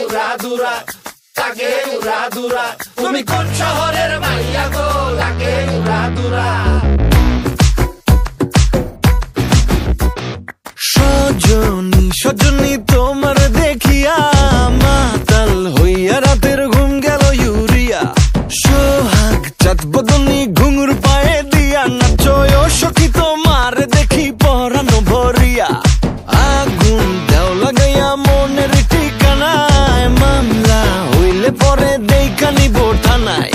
উড়াধুরা, লাগে উড়াধুরা। তুমি কোন শহরের মাইয়া গো, লাগে উড়াধুরা। সজনী সজনী তোমার দেখিয়া মাতাল হইয়া রাতের ঘুম গেল ইউরিয়া। সোহাগ চাঁদ বদনী ঘুঙুর পায়ে দিয়া নাচয় সখী তোমার দেখি পরানো ভরিয়া। আগুন দেও লাগাইয়া মনের ঠিকানায়, মামলা হইলে পরে দেখা নিব থানায়।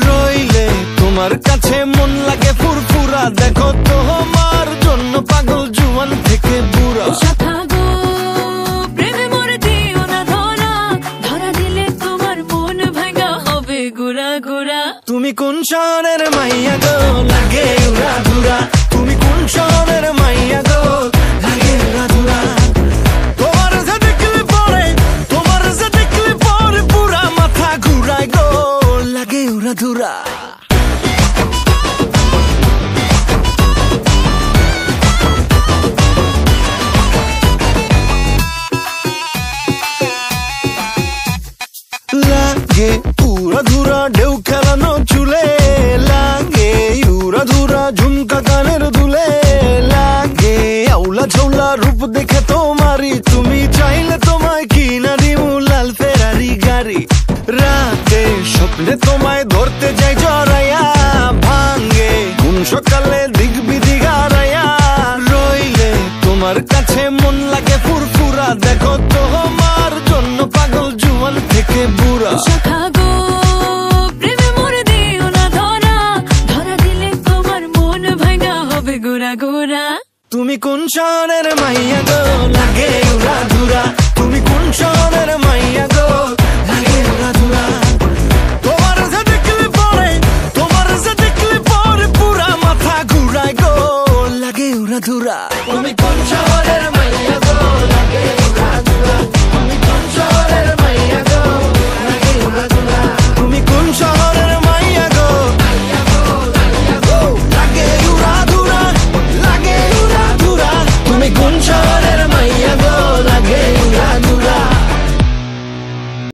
রইলে তোমার কাছে মন লাগে ফুরফুরা, দেখো তোমার জন্য পাগল জুয়ান থেকে বুড়া। তুমি কোন শহরের মাইয়া গো, লাগে উড়াধুরা। তুমি কোন শহরের মাইয়া গো, লাগে উড়াধুরা। তোমার যে দেখলে পরে, তোমার যে দেখলে পরে পুরা মাথা ঘুরায় গো, লাগে উড়াধুরা। লাগে উড়াধুরা ঢেউ খেলানো চুলে, লাগে উড়াধুরা ঝুমকা কানের দুলে, লাগে আউলা ঝৌলা রূপ দেখে তোমারি, তুমি চাইলে তোমায় কিনা দিমু লাল ফেরারি গাড়ি। রাতে স্বপ্নে তোমায় ধরতে যাই জড়াইয়া, ভাঙ্গে কোন সকালে দিক বিধি গারাইয়া। রইলে তোমার কাছে মন লাগে ফুরফুরা, দেখো তোমার জন্য পাগল জুয়ান থেকে বুড়া। তুমি কোন শহরের মাইয়া গো, লাগে উড়াধুরা। তুমি কোন শহরের মাইয়া গো, লাগে উড়াধুরা। তোমার যে দেখলে পরে, তোমার যে দেখলে পরে পুরা মাথা ঘুরায় গো, লাগে উড়াধুরা।